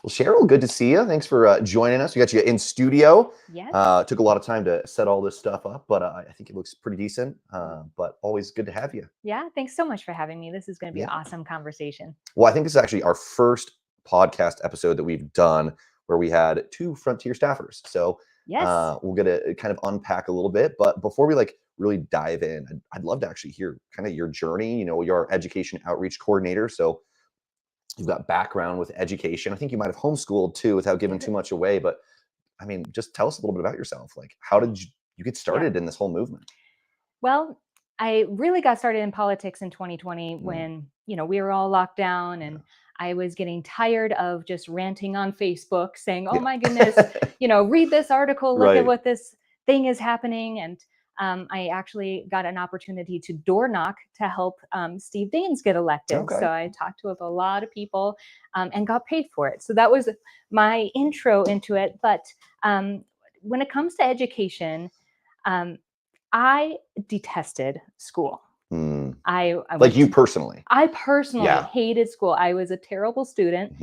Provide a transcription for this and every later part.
Well, Cheryl, good to see you. Thanks for joining us. We got you in studio. Yes. Took a lot of time to set all this stuff up, but I think it looks pretty decent. But always good to have you. Yeah. Thanks so much for having me. This is going to be an Yeah. awesome conversation. Well, I think this is actually our first podcast episode that we've done where we had two Frontier staffers. So Yes. we're gonna kind of unpack a little bit. But before we really dive in, I'd love to actually hear kind of your journey. You're our education outreach coordinator, so you've got background with education. I think you might have homeschooled too, without giving too much away. But I mean, just tell us a little bit about yourself. Like, how did you get started in this whole movement? Well, I really got started in politics in 2020 Mm. when, we were all locked down and I was getting tired of just ranting on Facebook saying, oh my goodness, read this article, look at what this thing is happening. And I actually got an opportunity to door knock to help Steve Daines get elected. Okay. So I talked with a lot of people and got paid for it. So that was my intro into it. But when it comes to education, I detested school. I like you personally. I personally hated school. I was a terrible student.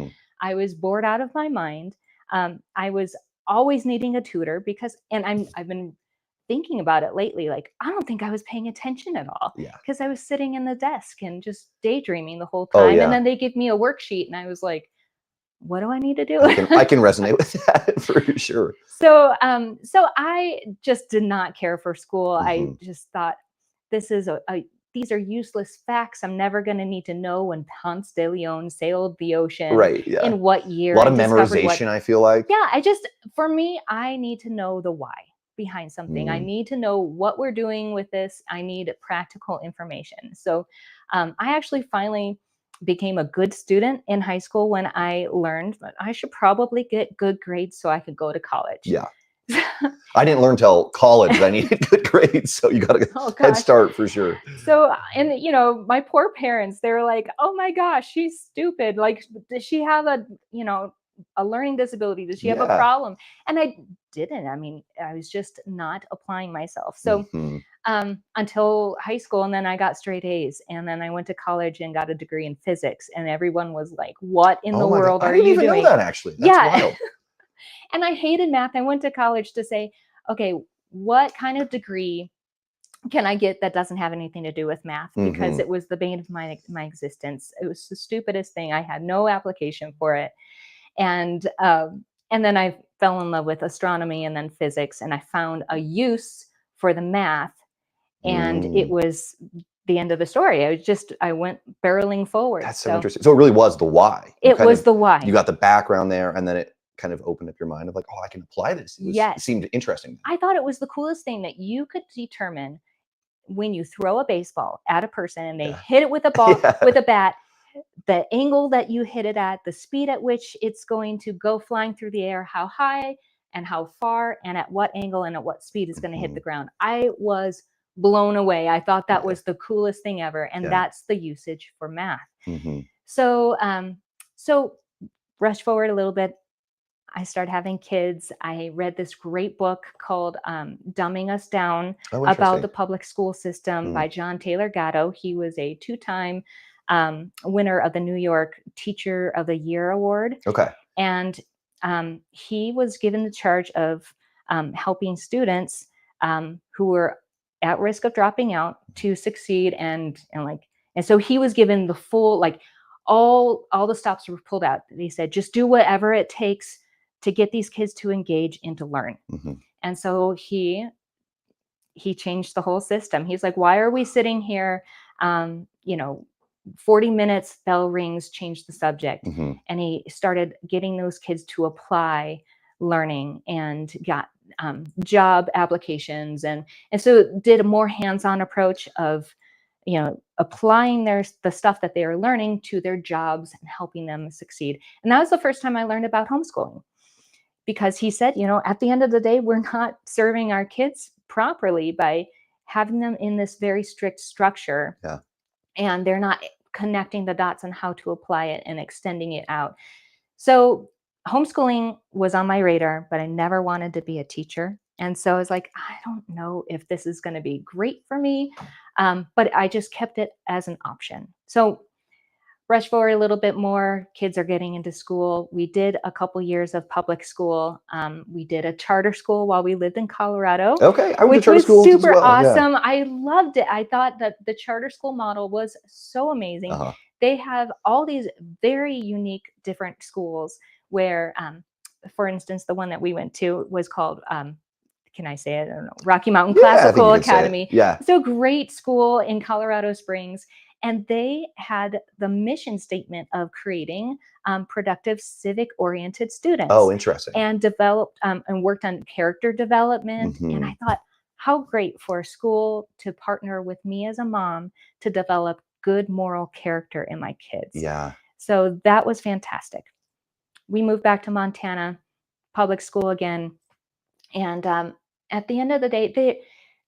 I was bored out of my mind. I was always needing a tutor I've been thinking about it lately. Like, I don't think I was paying attention at all because I was sitting in the desk and just daydreaming the whole time. And then they give me a worksheet and I was like, what do I need to do? I can resonate with that for sure. So I just did not care for school. I just thought this is these are useless facts. I'm never going to need to know when Ponce de Leon sailed the ocean. Right. Yeah. In what year? A lot of memorization, I feel like. Yeah. For me, I need to know the why behind something. I need to know what we're doing with this. I need practical information. So I actually finally became a good student in high school when I learned that I should probably get good grades so I could go to college. Yeah. I didn't learn till college that I needed good grades, so you got a head start for sure. So, and my poor parents, they were like, "Oh my gosh, she's stupid. Like, does she have a learning disability? Does she have a problem?" And I didn't. I mean, I was just not applying myself. So, until high school, and then I got straight A's, and then I went to college and got a degree in physics, and everyone was like, "What in the world are you doing?" I didn't even know that, actually. That's wild. And I hated math. I went to college to say, okay, what kind of degree can I get that doesn't have anything to do with math? Because it was the bane of my existence. It was the stupidest thing. I had no application for it. And then I fell in love with astronomy and then physics, and I found a use for the math. And it was the end of the story. I went barreling forward. That's so interesting. So it really was the why. It was the why. You got the background there, and then it kind of opened up your mind of like, oh, I can apply this. It seemed interesting. I thought it was the coolest thing that you could determine when you throw a baseball at a person and they hit it with a ball with a bat, the angle that you hit it at, the speed at which it's going to go flying through the air, how high and how far and at what angle and at what speed is going to hit the ground. I was blown away. I thought that was the coolest thing ever. And that's the usage for math. So rush forward a little bit. I started having kids. I read this great book called Dumbing Us Down about the public school system by John Taylor Gatto. He was a 2-time winner of the New York Teacher of the Year Award. Okay. And he was given the charge of helping students who were at risk of dropping out to succeed. And so he was given the full, all the stops were pulled out. They said, just do whatever it takes to get these kids to engage and to learn. And so he changed the whole system. He's like, why are we sitting here? 40 minutes, bell rings, change the subject. And he started getting those kids to apply learning and got job applications. And so did a more hands-on approach of, applying the stuff that they are learning to their jobs and helping them succeed. And that was the first time I learned about homeschooling. Because he said, at the end of the day, we're not serving our kids properly by having them in this very strict structure. And they're not connecting the dots on how to apply it and extending it out. So homeschooling was on my radar, but I never wanted to be a teacher. And so I was like, I don't know if this is going to be great for me. But I just kept it as an option. So Rush forward a little bit more, kids are getting into school. We did a couple years of public school. We did a charter school while we lived in Colorado, Okay, I went to which charter was schools as super well. Yeah. awesome. I loved it. I thought that the charter school model was so amazing. Uh-huh. They have all these very unique different schools where, for instance, the one that we went to was called, can I say it? I don't know, Rocky Mountain Yeah, I think you Classical can say it. Academy. Yeah. It's a great school in Colorado Springs. And they had the mission statement of creating productive, civic-oriented students, Oh, interesting. and developed and worked on character development. And I thought, how great for a school to partner with me as a mom to develop good moral character in my kids. Yeah. So that was fantastic. We moved back to Montana, public school again. And at the end of the day,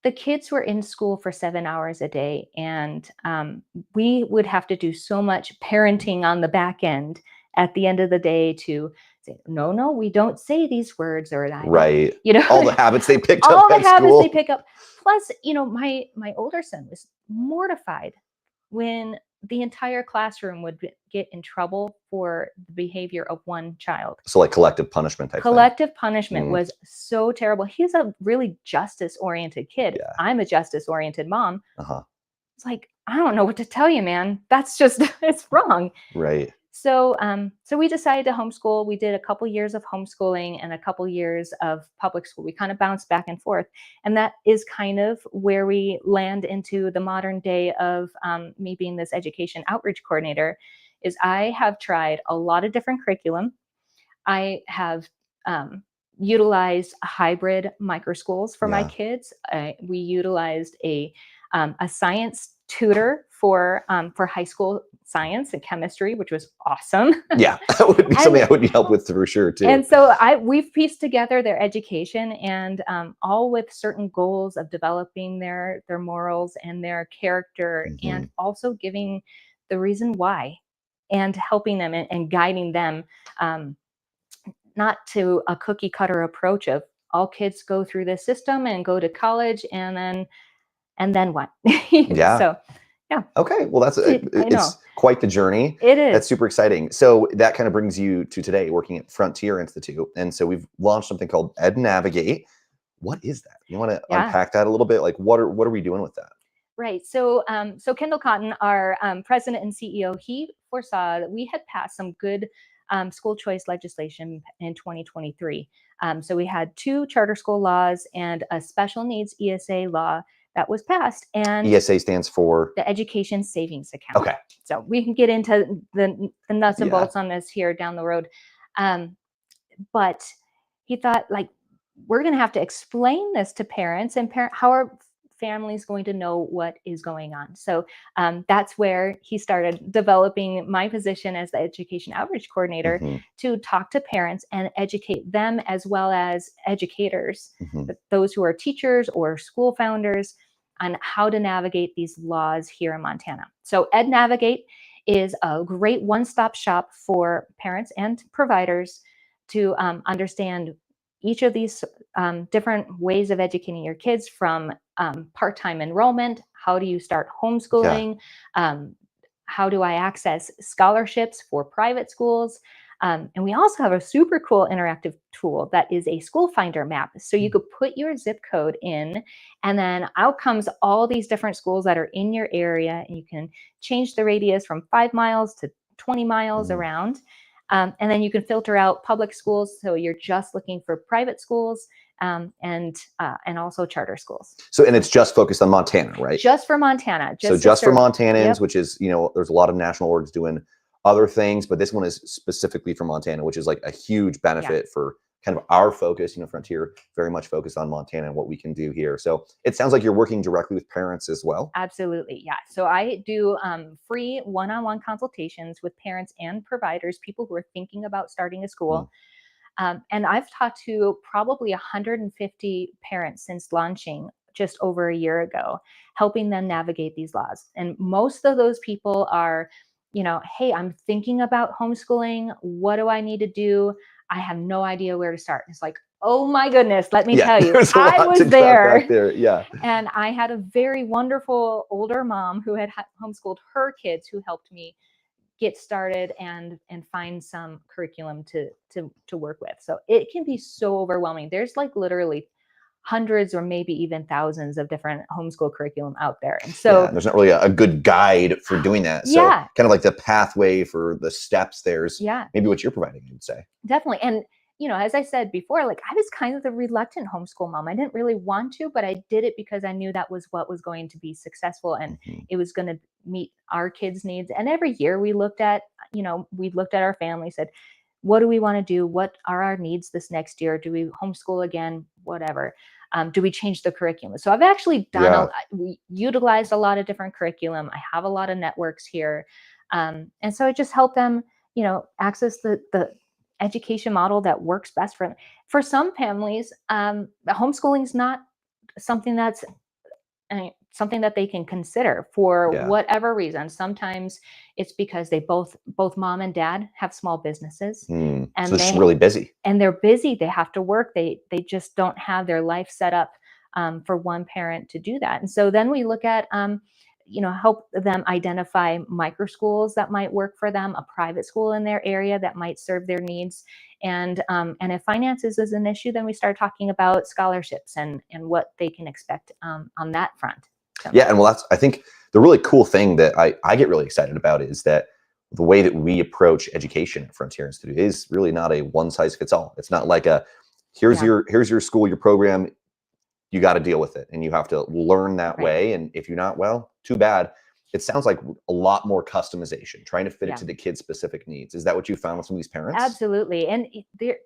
the kids were in school for 7 hours a day, and we would have to do so much parenting on the back end at the end of the day to say, no, no, we don't say these words, or I don't, Right. you know, All the habits they picked all up the at habits school. they pick up. Plus, my older son was mortified when the entire classroom would get in trouble for the behavior of one child. So like collective punishment type thing. Collective punishment Mm. was so terrible. He's a really justice-oriented kid. Yeah. I'm a justice-oriented mom. Uh-huh. It's like, I don't know what to tell you, man. That's just, it's wrong. Right. So, so we decided to homeschool. We did a couple years of homeschooling and a couple years of public school. We kind of bounced back and forth, and that is kind of where we land into the modern day of me being this education outreach coordinator. Is I have tried a lot of different curriculum. I have utilized hybrid micro schools for my kids. We utilized a science tutor for high school science and chemistry, which was awesome. Yeah, that would be something I would need help with for sure too. And so we've pieced together their education, and all with certain goals of developing their morals and their character, and also giving the reason why, and helping them and guiding them, not to a cookie cutter approach of all kids go through this system and go to college and then what? Yeah. So, yeah. Okay. Well, it's quite the journey. It is. That's super exciting. So that kind of brings you to today, working at Frontier Institute. And so we've launched something called Ed Navigate. What is that? You want to unpack that a little bit? Like, what are we doing with that? Right. So, so Kendall Cotton, our president and CEO, he foresaw that we had passed some good school choice legislation in 2023. So we had 2 charter school laws and a special needs ESA law that was passed. And ESA stands for the Education Savings Account. Okay. So we can get into the nuts and bolts on this here down the road. But he thought, like, we're going to have to explain this to parents, and how are families going to know what is going on? So that's where he started developing my position as the education outreach coordinator to talk to parents and educate them, as well as educators, those who are teachers or school founders, on how to navigate these laws here in Montana. So Ed Navigate is a great one-stop shop for parents and providers to understand each of these different ways of educating your kids, from part-time enrollment, how do you start homeschooling, how do I access scholarships for private schools, and we also have a super cool interactive tool that is a school finder map. So you could put your zip code in, and then out comes all these different schools that are in your area, and you can change the radius from 5 miles to 20 miles around. And then you can filter out public schools, so you're just looking for private schools, and also charter schools. So, and it's just focused on Montana, right? Just for Montana. Just for Montanans, which is, there's a lot of national orgs doing other things, but this one is specifically for Montana, which is like a huge benefit for kind of our focus. Frontier very much focused on Montana and what we can do here. So it sounds like you're working directly with parents as well. Absolutely, yeah. So I do free one-on-one consultations with parents and providers, people who are thinking about starting a school. And I've talked to probably 150 parents since launching just over a year ago, helping them navigate these laws. And most of those people are, hey, I'm thinking about homeschooling. What do I need to do? I have no idea where to start. It's like, oh my goodness, let me tell you, I was there. Yeah. And I had a very wonderful older mom who had homeschooled her kids, who helped me get started and find some curriculum to work with. So it can be so overwhelming. There's like literally hundreds or maybe even thousands of different homeschool curriculum out there. And Yeah, so there's not really a good guide for doing that. So yeah, kind of like the pathway for the steps, there's yeah, maybe what you're providing, you'd say. definitely. And as I said before, like I was kind of the reluctant homeschool mom. I didn't really want to, but I did it because I knew that was what was going to be successful and Mhm. it was going to meet our kids' needs. And every year we looked at our family, said, what do we want to do? What are our needs this next year? Do we homeschool again? Whatever. Do we change the curriculum? So I've actually Yeah. we utilized a lot of different curriculum. I have a lot of networks here. And so I just help them, access the education model that works best for them. For some families, homeschooling is not something that's something that they can consider for Yeah. whatever reason. Sometimes it's because they both mom and dad have small businesses, So and it's just really busy. they're busy. They have to work. They just don't have their life set up for one parent to do that. And so then we look at help them identify micro schools that might work for them, a private school in their area that might serve their needs. And if finances is an issue, then we start talking about scholarships and what they can expect on that front. So, Yeah, and well, I think the really cool thing that I get really excited about is that the way that we approach education at Frontier Institute is really not a one size fits all. It's not like a yeah, here's your school, your program, you got to deal with it and you have to learn that right. way. And if you're not, well, too bad. It sounds like a lot more customization, trying to fit it Yeah, to the kids' specific needs. Is that what you found with some of these parents? absolutely. And the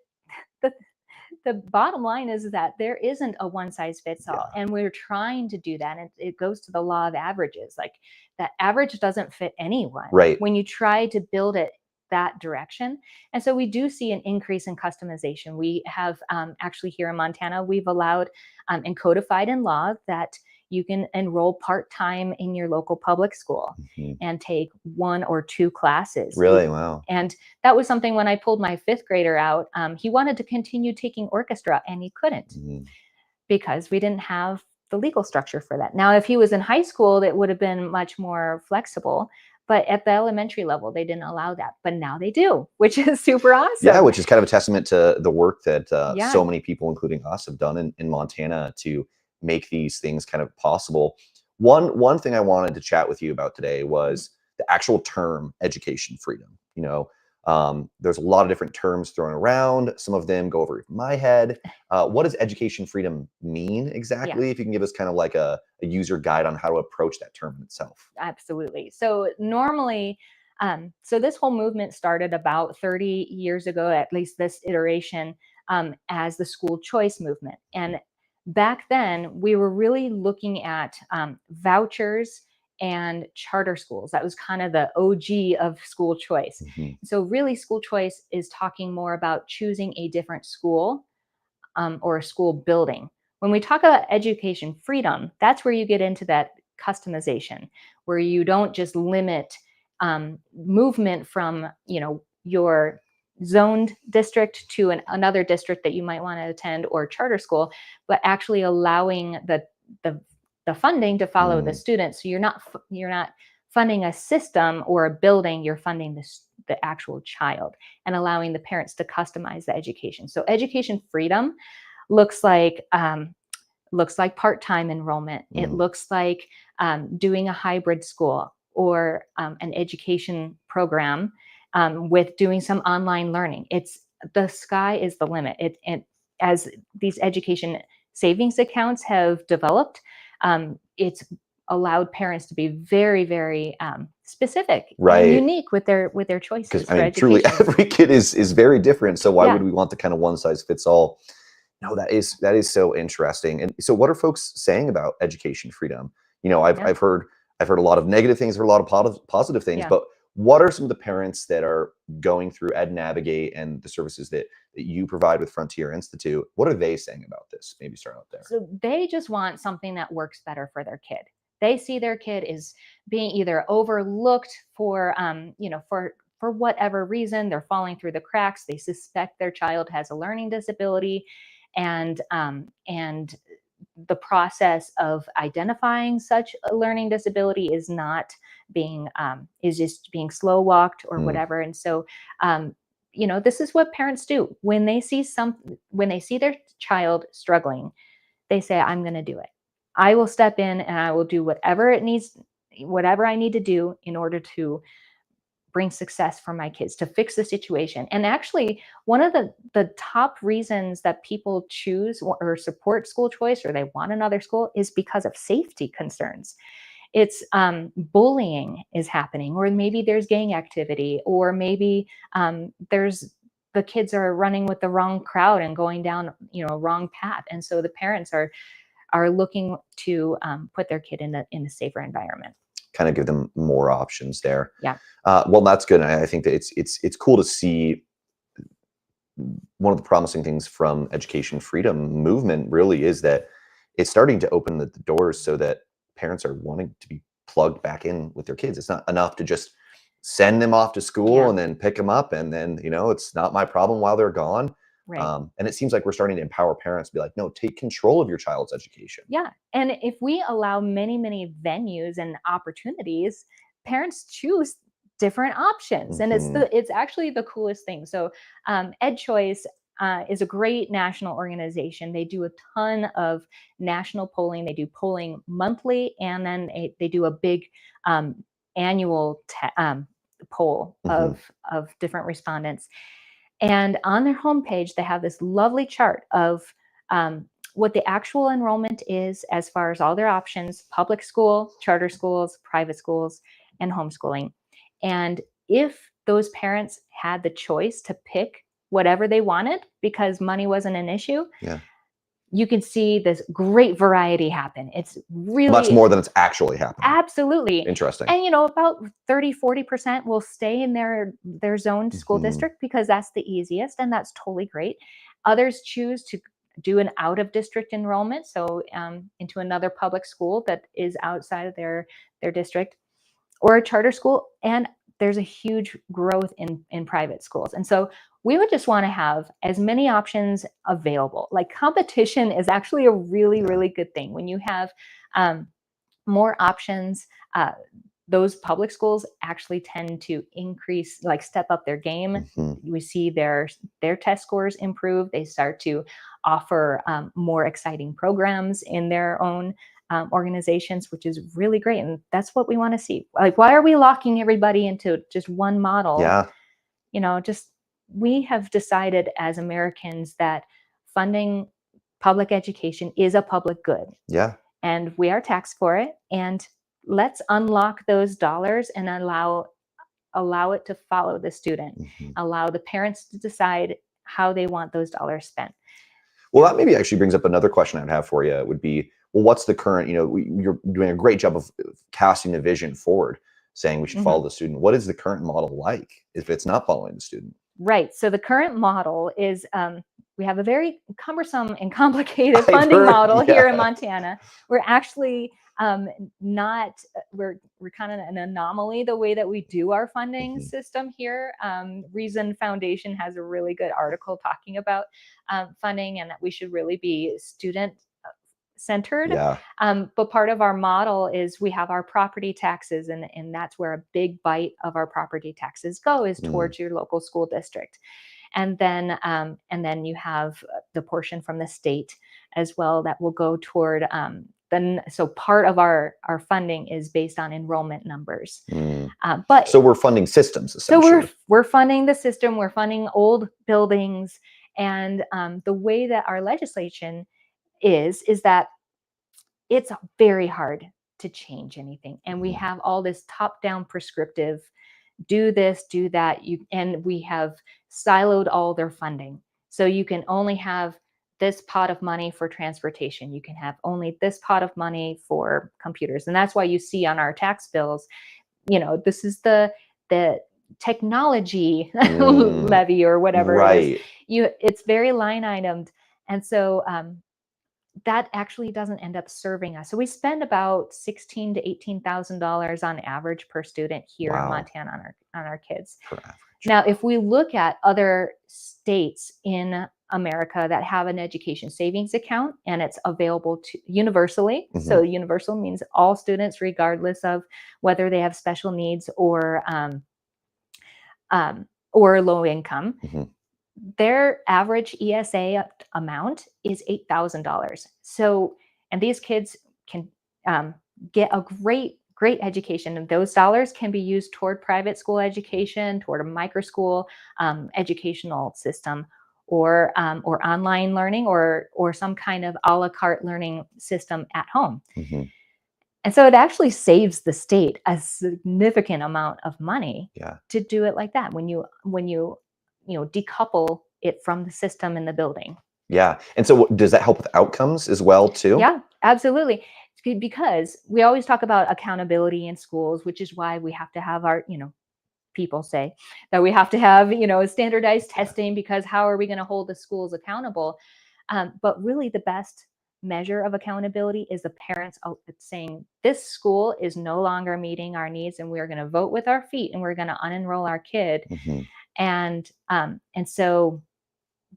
the bottom line is that there isn't a one size fits all, Yeah, and we're trying to do that, and it goes to the law of averages. Like that average doesn't fit anyone right. when you try to build it that direction. And so we do see an increase in customization. We have actually here in Montana, we've allowed and codified in law that you can enroll part-time in your local public school Mhm. and take one or two classes. Really? Wow. And that was something when I pulled my fifth grader out, he wanted to continue taking orchestra and he couldn't Mhm. because we didn't have the legal structure for that. Now, if he was in high school, it would have been much more flexible. But at the elementary level, they didn't allow that. But now they do, which is super Yeah, awesome. which is kind of a testament to the work that Yeah. so many people, including us, have done in Montana to make these things kind of possible. One thing I wanted to chat with you about today was the actual term education freedom. There's a lot of different terms thrown around. Some of them go over my head. What does education freedom mean Yeah. exactly? If you can give us kind of like a user guide on how to approach that term itself. Absolutely. So normally, so this whole movement started about 30 years ago, at least this iteration, as the school choice movement. And back then, we were really looking at vouchers and charter schools. That was kind of the OG of school choice. Mhm. So really, school choice is talking more about choosing a different school or a school building. When we talk about education freedom, that's where you get into that customization, where you don't just limit movement from your zoned district to another district that you might want to attend or charter school, but actually allowing the the funding to follow the Mm. students. So you're not funding a system or a building. You're funding the actual child and allowing the parents to customize the education. So education freedom looks like part-time enrollment. It Mm. looks like doing a hybrid school or an education program with doing some online learning. It's the sky is the limit. It as these education savings accounts have developed, it's allowed parents to be very, very specific and Right. unique with their Because choices I for mean, truly, education. every kid is very different. So why would Yeah, we want the kind of one size fits all? No, that is so interesting. And so, what are folks saying about education freedom? I've yeah, I've heard a lot of negative things, I've heard a lot of positive things. yeah. But what are some of the parents that are going through Ed Navigate and the services that you provide with Frontier Institute? What are they saying about this? Maybe start out there. So they just want something that works better for their kid. They see their kid is being either overlooked for whatever reason. They're falling through the cracks. They suspect their child has a learning disability, and the process of identifying such a learning disability is not is just being slow walked or Mm. whatever. And so, this is what parents do when they see their child struggling. They say, I'm going to do it. I will step in and I will do whatever I need to do in order to bring success for my kids, to fix the situation. And actually, one of the top reasons that people choose or support school choice, or they want another school, is because of safety concerns. It's bullying is happening, or maybe there's gang activity, or maybe there's the kids are running with the wrong crowd and going down a wrong path, and so the parents are looking to put their kid in a safer environment. Kind of give them more options there. Yeah. Well, that's good. I think that it's cool to see. One of the promising things from education freedom movement really is that it's starting to open the doors so that parents are wanting to be plugged back in with their kids. It's not enough to just send them off to school Yeah. and then pick them up and then it's not my problem while they're gone. Right. And it seems like we're starting to empower parents to be like, no, take control of your child's education. Yeah. And if we allow many, many venues and opportunities, parents choose different options. And Mhm. it's actually the coolest thing. So EdChoice is a great national organization. They do a ton of national polling. They do polling monthly, and then they do a big um, annual poll Mhm. of different respondents. And on their homepage, they have this lovely chart of what the actual enrollment is as far as all their options: public school, charter schools, private schools, and homeschooling. And if those parents had the choice to pick whatever they wanted because money wasn't an issue, Yeah. you can see this great variety happen. It's Much really more than it's actually happening. absolutely. Interesting. And about 30-40% will stay in their zoned school Mhm. district because that's the easiest, and that's totally great. Others choose to do an out of district enrollment, so into another public school that is outside of their district, or a charter school. And there's a huge growth in private schools. And so we would just want to have as many options available. Like, competition is actually a really, Yeah. really good thing. When you have more options, uh, those public schools actually tend to step up their game. Mhm. We see their test scores improve. They start to offer more exciting programs in their own organizations, which is really great. And that's what we want to see. Like, why are we locking everybody into just one model? Yeah. Just we have decided as Americans that funding public education is a public good, Yeah. and we are taxed for it. And let's unlock those dollars and allow it to follow the student, Mhm. allow the parents to decide how they want those dollars spent. Well, Yeah. that maybe actually brings up another question I'd have for you would be, well, what's the current, you're doing a great job of casting the vision forward, saying we should follow Mhm. the student. What is the current model like if it's not following the student? Right. So the current model is we have a very cumbersome and complicated I've funding heard, model here in yeah. Montana. We're actually not, we're kind of an anomaly the way that we do our funding Mhm. system here. Reason Foundation has a really good article talking about funding, and that we should really be student centered. Yeah. But part of our model is we have our property taxes, and that's where a big bite of our property taxes go, is Mm. towards your local school district. And then you have the portion from the state as well that will go toward so part of our funding is based on enrollment numbers. Mm. But So we're funding systems so we're essentially. we're funding the system, we're funding old buildings. And the way that our legislation is that it's very hard to change anything. And we Mhm. have all this top down prescriptive, do this, do that. And we have siloed all their funding. So you can only have this pot of money for transportation. You can have only this pot of money for computers. And that's why you see on our tax bills, this is the technology Mm. levy or whatever it is. Right. It's very line itemed. And so that actually doesn't end up serving us. So we spend about $16,000 to $18,000 on average per student here in Wow. Montana on our kids. Per average. Now, if we look at other states in America that have an education savings account, and it's available to universally. So Mhm. universal means all students, regardless of whether they have special needs or low income. Mhm. Their average ESA amount is $8,000. So, and these kids can um, get a great education, and those dollars can be used toward private school education, toward a micro school educational system, or online learning, or some kind of a la carte learning system at home. Mhm. And so it actually saves the state a significant amount of money Yeah. to do it like that when you decouple it from the system in the building. Yeah. And so does that help with outcomes as well too? Yeah, absolutely. It's good because we always talk about accountability in schools, which is why we have to have people say that we have to have, standardized Yeah. testing, because how are we going to hold the schools accountable? But really, the best measure of accountability is the parents saying, this school is no longer meeting our needs, and we're going to vote with our feet, and we're going to unenroll our kid. Mhm. And so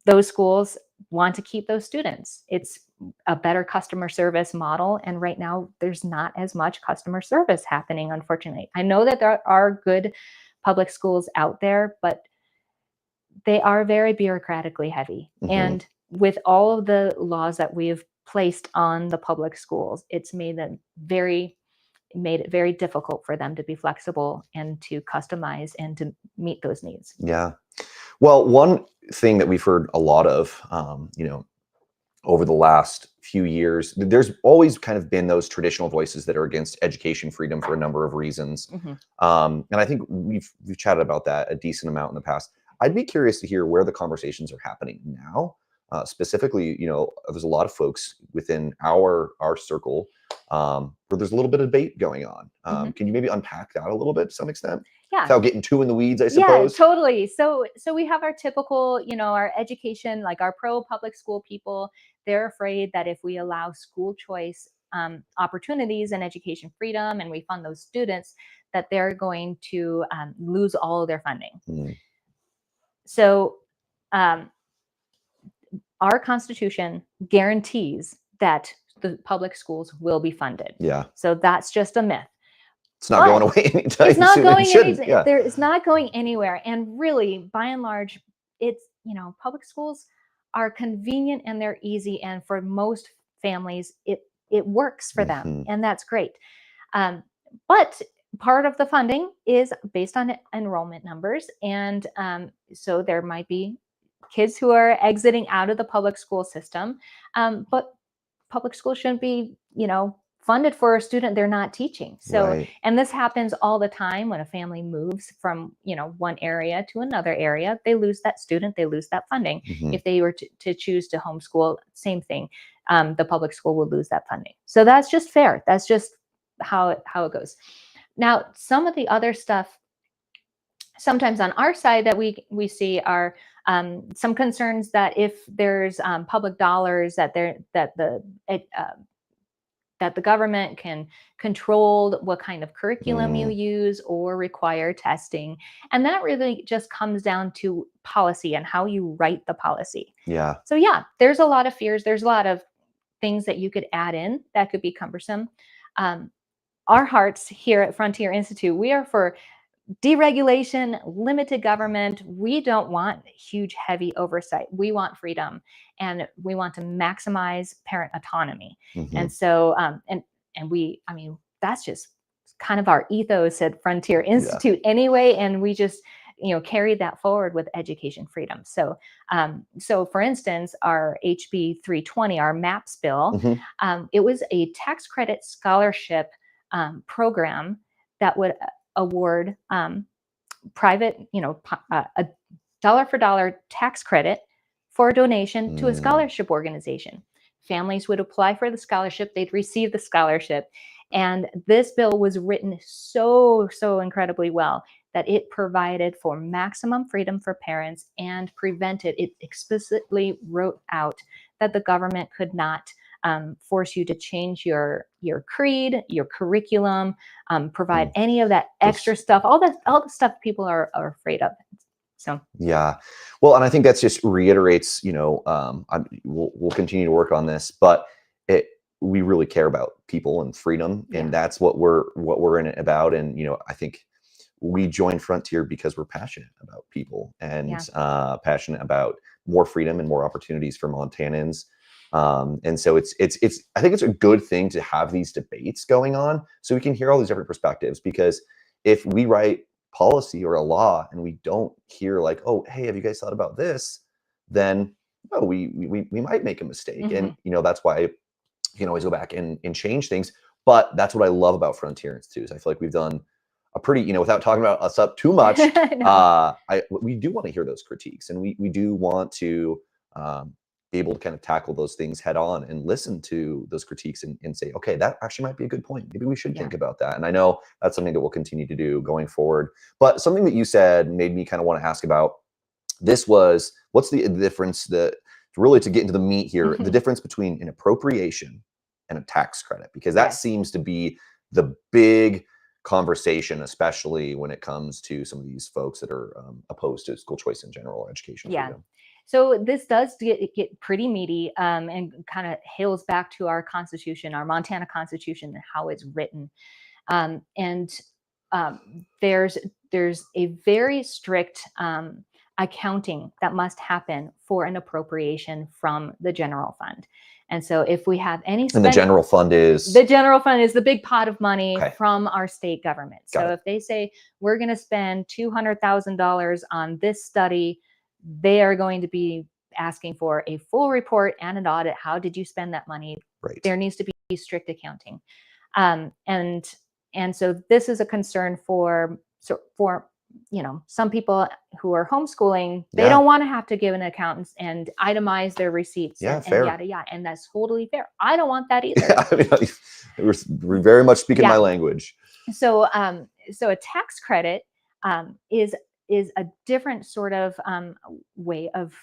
those schools want to keep those students. It's a better customer service model. And right now, there's not as much customer service happening, unfortunately. I know that there are good public schools out there, but they are very bureaucratically heavy. Mhm. And with all of the laws that we've placed on the public schools, it's made it very difficult for them to be flexible and to customize and to meet those needs. Yeah. Well, one thing that we've heard a lot of, over the last few years, there's always kind of been those traditional voices that are against education freedom for a number of reasons. Mhm. And I think we've chatted about that a decent amount in the past. I'd be curious to hear where the conversations are happening now. Specifically, there's a lot of folks within our circle where there's a little bit of debate going on. Mhm. Can you maybe unpack that a little bit to some extent, Yeah. without getting too in the weeds, I Yeah, suppose? totally. So we have our typical, our education, like our pro public school people. They're afraid that if we allow school choice opportunities and education freedom, and we fund those students, that they're going to lose all of their funding. Mm, So um, our Constitution guarantees that the public schools will be funded. yeah, So that's just a myth. it's not going But away it's anytime not soon. It going any shouldn't. Yeah. there is not going anywhere, and really, by and large, it's, public schools are convenient and they're easy, and for most families, it works for them, Hmm. and that's great. Um, but part of the funding is based on enrollment numbers, and so there might be kids who are exiting out of the public school system, but public school shouldn't be, funded for a student they're not teaching. So, Right. and this happens all the time when a family moves from, one area to another area. They lose that student, they lose that funding. Hmm. If they were to choose to homeschool, same thing. The public school would lose that funding. So that's just fair. That's just how it goes. Now, some of the other stuff sometimes on our side that we see are some concerns that if there's public dollars that the government can control what kind of curriculum you Mm, use or require testing. And that really just comes down to policy and how you write the policy. yeah. So, yeah, there's a lot of fears. There's a lot of things that you could add in that could be cumbersome. Um, our hearts here at Frontier Institute, we are for deregulation, limited government. We don't want huge, heavy oversight. We want freedom, and we want to maximize parent autonomy. Hmm. And so, I mean, that's just kind of our ethos at Frontier Yeah. Institute anyway. And we just, carry that forward with education freedom. So for instance, our HB 320, our MAPS bill, Hmm. it was a tax credit scholarship program that would award private, a dollar for dollar tax credit for a donation to a Mm, scholarship organization. Families would apply for the scholarship, they'd receive the scholarship. And this bill was written so incredibly well that it provided for maximum freedom for parents and it explicitly wrote out that the government could not force you to change your creed, your curriculum, provide mm. any of that Those extra stuff, all the stuff people are afraid of. So Yeah. Well, and I think that's just reiterates, we'll continue to work on this, but it, we really care about people and freedom, yeah, and that's what we're in it about. And I think we joined Frontier because we're passionate about people and yeah. passionate about more freedom and more opportunities for Montanans. And so it's I think it's a good thing to have these debates going on so we can hear all these different perspectives. Because if we write policy or a law and we don't hear like, oh, hey, have you guys thought about this? Then no, we might make a mistake. Hmm. And that's why you can always go back and change things. But that's what I love about Frontier Institute is I feel like we've done a pretty, without talking about us up too much, No. we do want to hear those critiques, and we do want to be able to kind of tackle those things head on and listen to those critiques and say, okay, that actually might be a good point. Maybe we should Yeah. think about that. And I know that's something that we'll continue to do going forward. But something that you said made me kind of want to ask about this was what's the difference that really to get into the meat here, the Mhm. difference between an appropriation and a tax credit, because that Yes. seems to be the big conversation, especially when it comes to some of these folks that are opposed to school choice in general or educational Yeah. freedom. So this does get pretty meaty, and kind of hails back to our Constitution, our Montana Constitution, and how it's written. And there's a very strict accounting that must happen for an appropriation from the general fund. And so if we have any And the spend, general fund is the general fund is the big pot of money okay. from our state government. Got So it. if they say we're going to spend $200,000 on this study, they are going to be asking for a full report and an audit. How did you spend that money? Right. There needs to be strict accounting, um, and and so this is a concern for some people who are homeschooling. They Yeah. don't want to have to give an accountant and itemize their receipts Yeah. and Fair. yada yada, and that's totally fair. I don't want that either. Yeah. I mean, we're very much speaking my Yeah. language. So a tax credit is a different sort of way of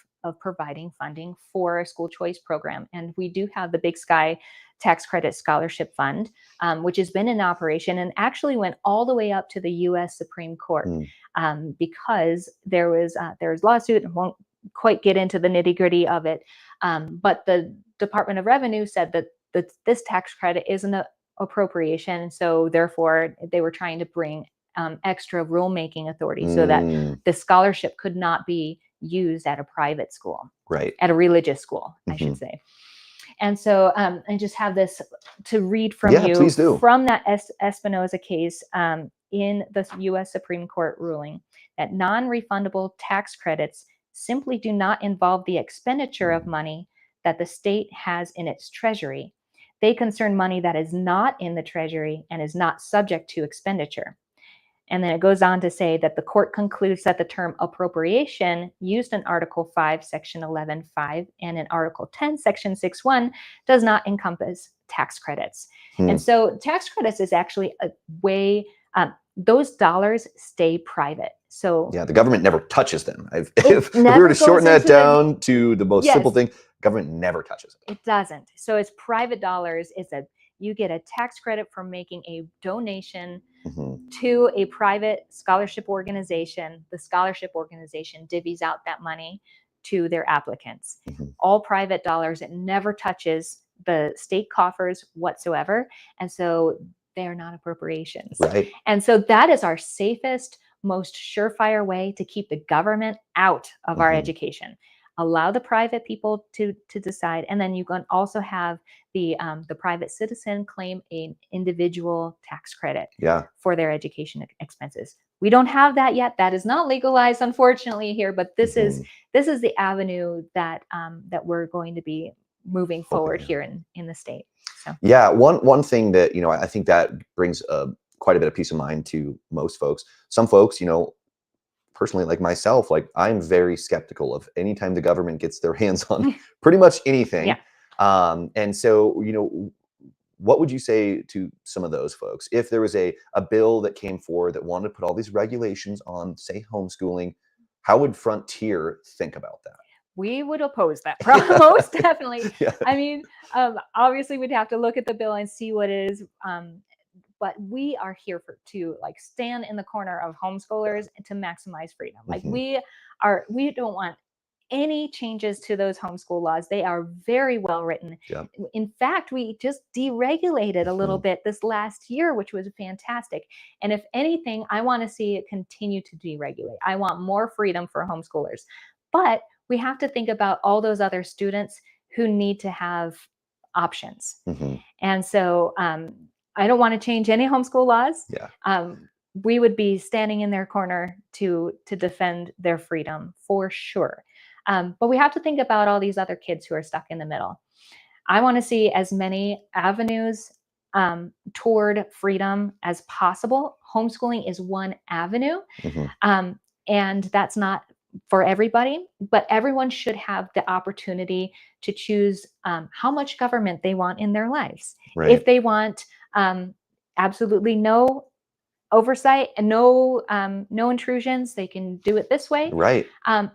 providing funding for a school choice program, and we do have the Big Sky Tax Credit Scholarship Fund, which has been in operation and actually went all the way up to the U.S. Supreme Court, Mm. because there was lawsuit. And won't quite get into the nitty gritty of it, but the Department of Revenue said that this tax credit isn't a appropriation. So therefore, they were trying to bring extra rulemaking authority so that Mm. the scholarship could not be used at a private school, Right. at a religious school, I Hmm. should say. And so I just have this to read from Yeah. you Please do. from that Espinoza case, in the U.S. Supreme Court ruling that non-refundable tax credits simply do not involve the expenditure of money that the state has in its treasury. They concern money that is not in the treasury and is not subject to expenditure. And then it goes on to say that the court concludes that the term appropriation used in Article 5, Section 11.5, and in Article 10, Section 6.1 does not encompass tax credits. Hmm. And so tax credits is actually a way, those dollars stay private. So Yeah, the government never touches them. If it we were never to goes shorten that into the, down to the most simple yes, thing, government never touches it. it doesn't. So it's private dollars. You get a tax credit for making a donation Hmm. to a private scholarship organization. The scholarship organization divvies out that money to their applicants. Hmm. All private dollars. It never touches the state coffers whatsoever. And so they're not appropriations. Right. And so that is our safest, most surefire way to keep the government out of our Hmm. education. Allow the private people to decide, and then you can also have the private citizen claim an individual tax credit Yeah. for their education expenses. We don't have that yet. That is not legalized, unfortunately, here. But this Hmm. is the avenue that that we're going to be moving Hoping forward down. here in the state. So Yeah, one thing that I think that brings quite a bit of peace of mind to most folks. Some folks, personally, like myself, like I'm very skeptical of anytime the government gets their hands on pretty much anything. yeah. And so, what would you say to some of those folks if there was a bill that came forward that wanted to put all these regulations on, say, homeschooling? How would Frontier think about that? We would oppose that, most definitely. Yeah. I mean, obviously, we'd have to look at the bill and see what it is. but we are here to like stand in the corner of homeschoolers and to maximize freedom. Like we don't want any changes to those homeschool laws. They are very well written. Yeah. In fact, we just deregulated a little bit this last year, which was fantastic. And if anything, I want to see it continue to deregulate. I want more freedom for homeschoolers. But we have to think about all those other students who need to have options. And so I don't want to change any homeschool laws. Yeah. We would be standing in their corner to defend their freedom for sure. But we have to think about all these other kids who are stuck in the middle. I want to see as many avenues toward freedom as possible. Homeschooling is one avenue, and that's not for everybody, but everyone should have the opportunity to choose how much government they want in their lives. Right. If they want absolutely no oversight and no intrusions, they can do it this way. Right.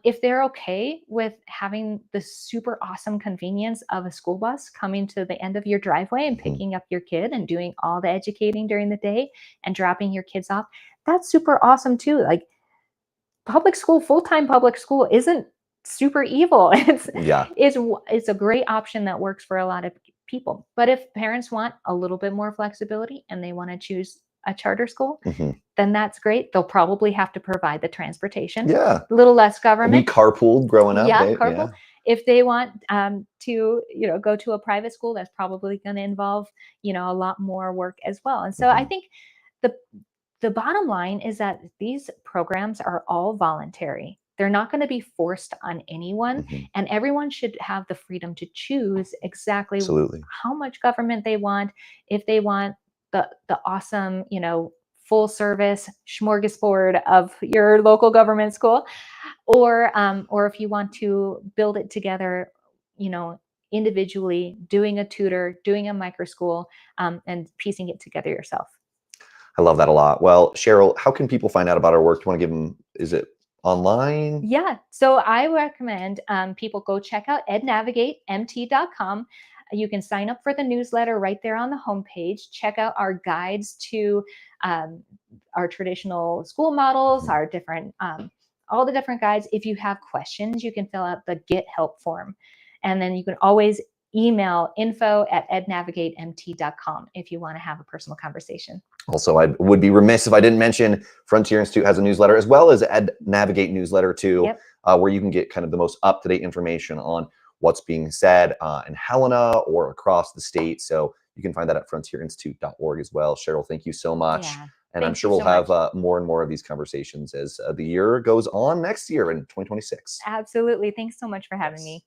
If they're okay with having the super awesome convenience of a school bus coming to the end of your driveway and picking up your kid and doing all the educating during the day and dropping your kids off, that's super awesome too. Like public school, full-time public school isn't super evil. It's a great option that works for a lot of people. But if parents want a little bit more flexibility and they want to choose a charter school, then that's great. They'll probably have to provide the transportation. Yeah. A little less government. We carpooled growing up. Yeah, right? carpool. Yeah. If they want to, go to a private school, that's probably going to involve, a lot more work as well. And so I think the bottom line is that these programs are all voluntary. They're not going to be forced on anyone, and everyone should have the freedom to choose exactly how much government they want. If they want the awesome, full service smorgasbord of your local government school, or if you want to build it together, individually, doing a tutor, doing a micro school, and piecing it together yourself. I love that a lot. Well, Cheryl, how can people find out about our work? Do you want to give them, is it online? Yeah. So I recommend people go check out ednavigatemt.com. You can sign up for the newsletter right there on the homepage. Check out our guides to our traditional school models, our different, all the different guides. If you have questions, you can fill out the Get Help form. And then you can always email info@ednavigatemt.com if you want to have a personal conversation. Also, I would be remiss if I didn't mention Frontier Institute has a newsletter as well as Ed Navigate newsletter too, where you can get kind of the most up-to-date information on what's being said in Helena or across the state. So you can find that at frontierinstitute.org as well. Cheryl, thank you so much. Yeah, and I'm sure we'll have more and more of these conversations as the year goes on next year in 2026. Absolutely. Thanks so much for having me.